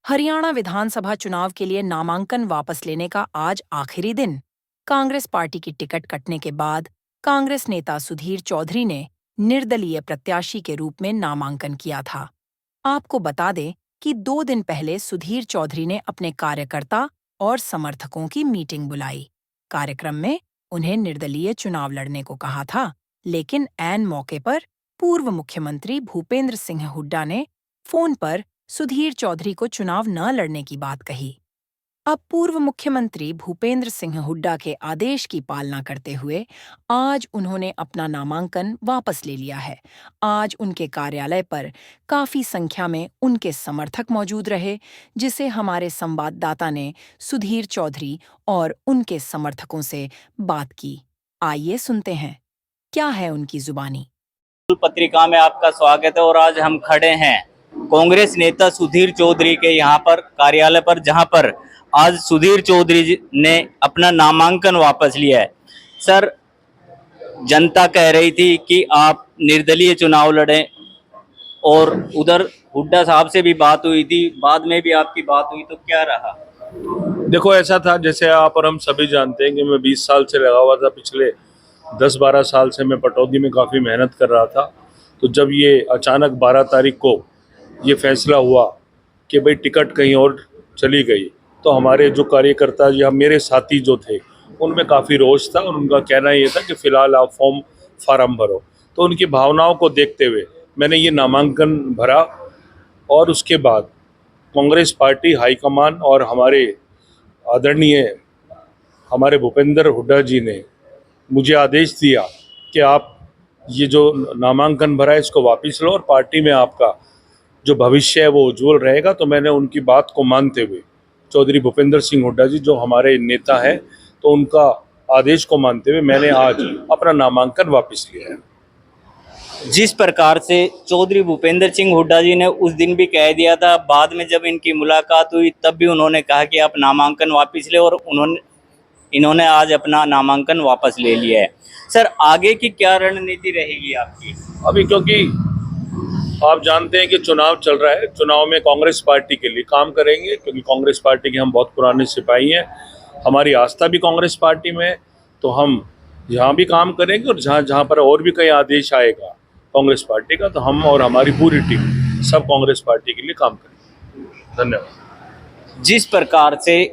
हरियाणा विधानसभा चुनाव के लिए नामांकन वापस लेने का आज आखिरी दिन। कांग्रेस पार्टी की टिकट कटने के बाद कांग्रेस नेता सुधीर चौधरी ने निर्दलीय प्रत्याशी के रूप में नामांकन किया था। आपको बता दें कि 2 दिन पहले सुधीर चौधरी ने अपने कार्यकर्ता और समर्थकों की मीटिंग बुलाई। कार्यक्रम में उन्हें निर्दलीय चुनाव लड़ने को कहा था, लेकिन ऐन मौके पर पूर्व मुख्यमंत्री भूपेंद्र सिंह हुड्डा ने फोन पर सुधीर चौधरी को चुनाव न लड़ने की बात कही। अब पूर्व मुख्यमंत्री भूपेंद्र सिंह हुड्डा के आदेश की पालना करते हुए आज उन्होंने अपना नामांकन वापस ले लिया है। आज उनके कार्यालय पर काफी संख्या में उनके समर्थक मौजूद रहे, जिसे हमारे संवाददाता ने सुधीर चौधरी और उनके समर्थकों से बात की। आइए सुनते हैं क्या है उनकी जुबानी। पत्रिका में आपका स्वागत है और आज हम खड़े हैं कांग्रेस नेता सुधीर चौधरी के यहाँ पर कार्यालय पर, जहाँ पर आज सुधीर चौधरी जी ने अपना नामांकन वापस लिया है। सर, जनता कह रही थी कि आप निर्दलीय चुनाव लड़ें और उधर हुड्डा साहब से भी बात हुई थी, बाद में भी आपकी बात हुई, तो क्या रहा? देखो, ऐसा था जैसे आप और हम सभी जानते हैं कि मैं 20 साल से लगा हुआ था। पिछले 10-12 साल से मैं पटौदी में काफ़ी मेहनत कर रहा था। तो जब ये अचानक 12 तारीख को ये फैसला हुआ कि भाई टिकट कहीं और चली गई, तो हमारे जो कार्यकर्ता या मेरे साथी जो थे उनमें काफ़ी रोष था और उनका कहना ये था कि फ़िलहाल आप फार्म भरो। तो उनकी भावनाओं को देखते हुए मैंने ये नामांकन भरा और उसके बाद कांग्रेस पार्टी हाईकमान और हमारे आदरणीय हमारे भूपेंद्र हुड्डा जी ने मुझे आदेश दिया कि आप ये जो नामांकन भरा है इसको वापस लो और पार्टी में आपका जो भविष्य है वो उज्जवल रहेगा। तो मैंने उनकी बात को मानते हुए चौधरी भूपेंद्र सिंह हुड्डा जी जो हमारे नेता हैं, तो उनका आदेश को मानते हुए मैंने आज अपना नामांकन वापस लिया है। जिस प्रकार से चौधरी भूपेंद्र सिंह हुड्डा जी ने उस दिन भी कह दिया था, बाद में जब इनकी मुलाकात हुई तब भी उन्होंने कहा कि आप नामांकन वापस ले, और इन्होंने आज अपना नामांकन वापस ले लिया है। सर, आगे की क्या रणनीति रहेगी आपकी? अभी क्योंकि आप जानते हैं कि चुनाव चल रहा है, चुनाव में कांग्रेस पार्टी के लिए काम करेंगे, क्योंकि कांग्रेस पार्टी के हम बहुत पुराने सिपाही हैं। हमारी आस्था भी कांग्रेस पार्टी में है, तो हम यहाँ भी काम करेंगे और जहाँ जहाँ पर और भी कहीं आदेश आएगा कांग्रेस पार्टी का, तो हम और हमारी पूरी टीम सब कांग्रेस पार्टी के लिए काम करेंगे। धन्यवाद। जिस प्रकार से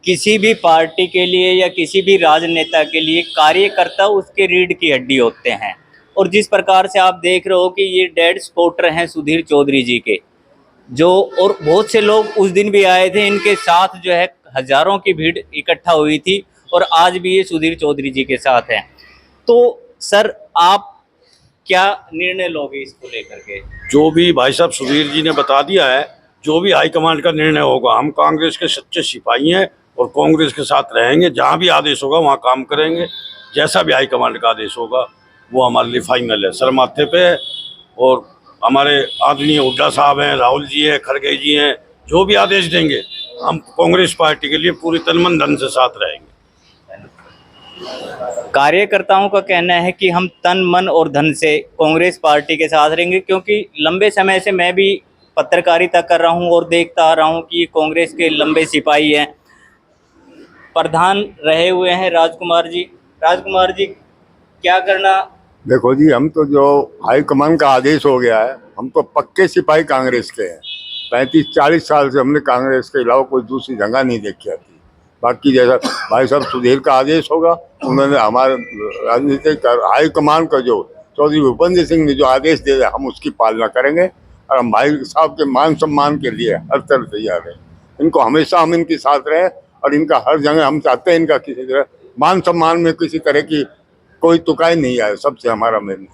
किसी भी पार्टी के लिए या किसी भी राजनेता के लिए कार्यकर्ता उसके रीढ़ की हड्डी होते हैं, और जिस प्रकार से आप देख रहे हो कि ये डेड सपोर्टर हैं सुधीर चौधरी जी के, जो और बहुत से लोग उस दिन भी आए थे, इनके साथ जो है हजारों की भीड़ इकट्ठा हुई थी और आज भी ये सुधीर चौधरी जी के साथ हैं। तो सर, आप क्या निर्णय लोगे इसको लेकर के? जो भी भाई साहब सुधीर जी ने बता दिया है, जो भी हाईकमांड का निर्णय होगा, हम कांग्रेस के सच्चे सिपाही हैं और कांग्रेस के साथ रहेंगे। जहां भी आदेश होगा वहां काम करेंगे। जैसा भी हाईकमांड का आदेश होगा वो हमारे लिए फाइनल है, सर माथे पे है। और हमारे आदरणीय हुड्डा साहब हैं, राहुल जी हैं, खड़गे जी हैं, जो भी आदेश देंगे हम कांग्रेस पार्टी के लिए पूरी तन मन धन से साथ रहेंगे। कार्यकर्ताओं का कहना है कि हम तन मन और धन से कांग्रेस पार्टी के साथ रहेंगे, क्योंकि लंबे समय से मैं भी पत्रकारिता कर रहा हूं और देखता आ रहा हूं कि कांग्रेस के लंबे सिपाही हैं। प्रधान रहे हुए हैं राजकुमार जी। राजकुमार जी, क्या करना? देखो जी, हम तो जो हाईकमान का आदेश हो गया है, हम तो पक्के सिपाही कांग्रेस के हैं। 35-40 साल से हमने कांग्रेस के अलावा कोई दूसरी जगह नहीं देखी आती। बाकी जैसा भाई साहब सुधीर का आदेश होगा, उन्होंने हमारे राजनीतिक हाईकमान का जो चौधरी भूपेंद्र सिंह ने जो आदेश दिया हम उसकी पालना करेंगे। और हम भाई साहब के मान सम्मान के लिए हर तरह तैयार हैं। इनको हमेशा हम इनके साथ रहे और इनका हर जगह हम चाहते हैं इनका किसी तरह मान सम्मान में किसी तरह की कोई तुकाई नहीं आए। सबसे हमारा मेन,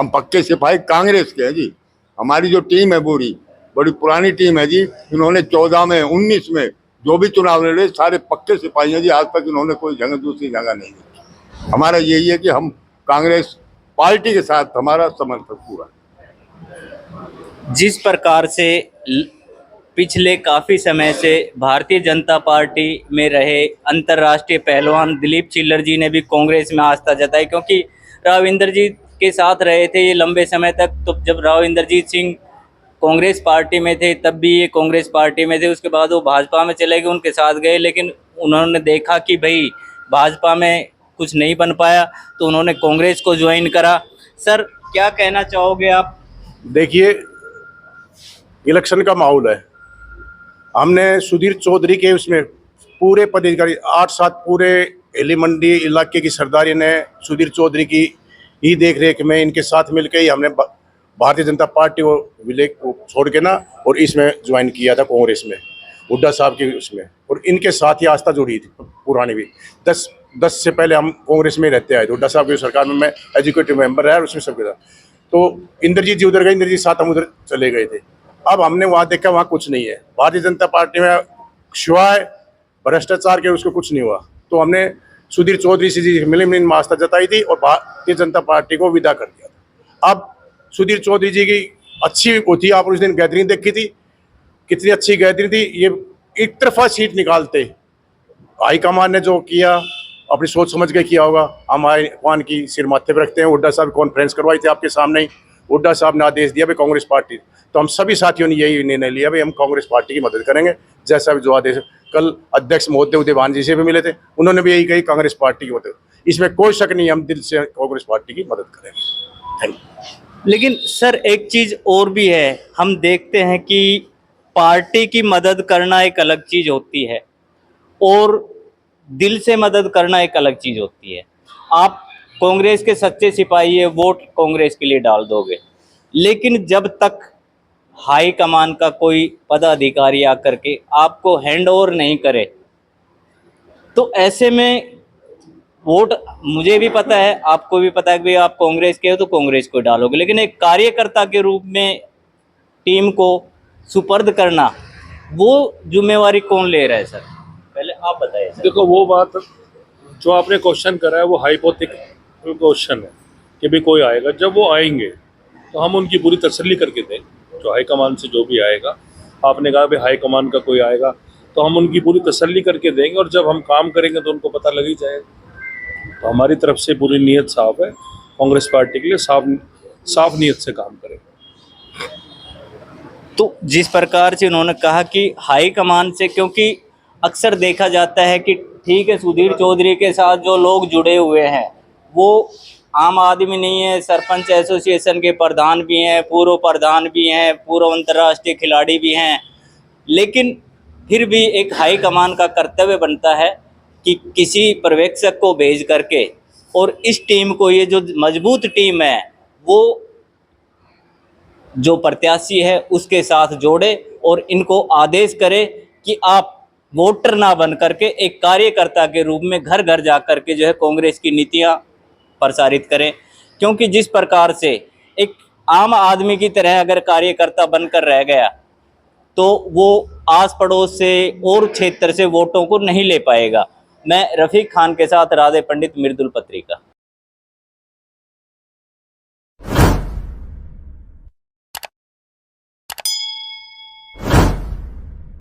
हम पक्के सिपाही कांग्रेस के हैं जी। हमारी जो टीम है बड़ी पुरानी टीम है जी। इन्होंने 14 में 19 में जो भी चुनाव लड़े सारे पक्के सिपाही हैं जी। आज तक इन्होंने कोई जगह दूसरी जगह नहीं दी। हमारा यही है कि हम कांग्रेस पार्टी के साथ हमारा समर्थन पूरा। जिस प्रकार से पिछले काफ़ी समय से भारतीय जनता पार्टी में रहे अंतर्राष्ट्रीय पहलवान दिलीप चिल्लर जी ने भी कांग्रेस में आस्था जताई, क्योंकि राव इंद्रजीत के साथ रहे थे ये लंबे समय तक। तो जब राव इंद्रजीत सिंह कांग्रेस पार्टी में थे तब भी ये कांग्रेस पार्टी में थे, उसके बाद वो भाजपा में चले गए, उनके साथ गए, लेकिन उन्होंने देखा कि भाई भाजपा में कुछ नहीं बन पाया तो उन्होंने कांग्रेस को ज्वाइन करा। सर क्या कहना चाहोगे आप? देखिए, इलेक्शन का माहौल है। हमने सुधीर चौधरी के उसमें पूरे पदाधिकारी 8-7 पूरे हिली मंडी इलाके की सरदारी ने सुधीर चौधरी की ही देख रेख में इनके साथ मिलकर ही हमने भारतीय जनता पार्टी को विलय को छोड़ के ना और इसमें ज्वाइन किया था कांग्रेस में, हुड्डा साहब के उसमें, और इनके साथ ही आस्था जुड़ी थी पुरानी भी। 10 से पहले हम कांग्रेस में रहते आए, हुड्डा साहब की सरकार में मैं एजुकेटिव मेंबर रहा, उसमें सबके साथ। तो इंद्रजीत जी उधर गए, इंद्रजीत साथ हम उधर चले गए थे। अब हमने वहाँ देखा वहाँ कुछ नहीं है, भारतीय जनता पार्टी में शिवाय भ्रष्टाचार के उसको कुछ नहीं हुआ। तो हमने सुधीर चौधरी से जी मिलीमिली आस्था जताई थी और भारतीय जनता पार्टी को विदा कर दिया था। अब सुधीर चौधरी जी की अच्छी होती, आप उस दिन गैदरिंग देखी थी, कितनी अच्छी गैदरिंग थी। ये एक तरफा सीट निकालते, हाईकमान ने जो किया अपनी सोच समझ के किया होगा। हम हाईकमान की सिर माथे पर रखते हैं। हुड्डा साहब कॉन्फ्रेंस करवाई थी आपके सामने ही, हुड्डा साहब ने आदेश दिया भाई कांग्रेस पार्टी, तो हम सभी साथियों ने यही निर्णय लिया भाई हम कांग्रेस पार्टी की मदद करेंगे, जैसा भी जो आदेश। कल अध्यक्ष महोदय उदयभान जी से भी मिले थे, उन्होंने भी यही कही कांग्रेस पार्टी की मदद, इसमें कोई शक नहीं, हम दिल से कांग्रेस पार्टी की मदद करेंगे। Thank you. लेकिन सर एक चीज और भी है, हम देखते हैं कि पार्टी की मदद करना एक अलग चीज होती है और दिल से मदद करना एक अलग चीज होती है। आप कांग्रेस के सच्चे सिपाही है, वोट कांग्रेस के लिए डाल दोगे, लेकिन जब तक हाई कमान का कोई पदाधिकारी आकर के आपको हैंड ओवर नहीं करे तो ऐसे में वोट, मुझे भी पता है आपको भी पता है कि आप कांग्रेस के हो तो कांग्रेस को डालोगे, लेकिन एक कार्यकर्ता के रूप में टीम को सुपर्द करना, वो जिम्मेवारी कौन ले रहा है सर? पहले आप बताइए सर। देखो, वो बात जो आपने क्वेश्चन करा है वो हाइपोथेटिकल क्वेश्चन है कि भी कोई आएगा, जब वो आएंगे तो हम उनकी पूरी तसल्ली करके दें। जो हाईकमान से जो भी आएगा, आपने कहा भाई हाईकमान का कोई आएगा तो हम उनकी पूरी तसल्ली करके देंगे, और जब हम काम करेंगे तो उनको पता लग ही जाएगा। तो हमारी तरफ से पूरी नीयत साफ है, कांग्रेस पार्टी के लिए साफ नीयत से काम करेंगे। तो जिस प्रकार से उन्होंने कहा कि हाई कमान से, क्योंकि अक्सर देखा जाता है कि ठीक है सुधीर चौधरी के साथ जो लोग जुड़े हुए हैं वो आम आदमी नहीं है, सरपंच एसोसिएशन के प्रधान भी हैं, पूर्व प्रधान भी हैं, पूर्व अंतर्राष्ट्रीय खिलाड़ी भी हैं, लेकिन फिर भी एक हाई कमान का कर्तव्य बनता है कि किसी पर्यवेक्षक को भेज करके और इस टीम को, ये जो मजबूत टीम है वो जो प्रत्याशी है उसके साथ जोड़े और इनको आदेश करे कि आप वोटर ना बन करके एक कार्यकर्ता के रूप में घर घर जा करके जो है कांग्रेस की नीतियां प्रसारित करें। क्योंकि जिस प्रकार से एक आम आदमी की तरह अगर कार्यकर्ता बनकर रह गया तो वो आस पड़ोस से और क्षेत्र से वोटों को नहीं ले पाएगा। मैं रफीक खान के साथ राधे पंडित, मिर्दुल पत्रिका।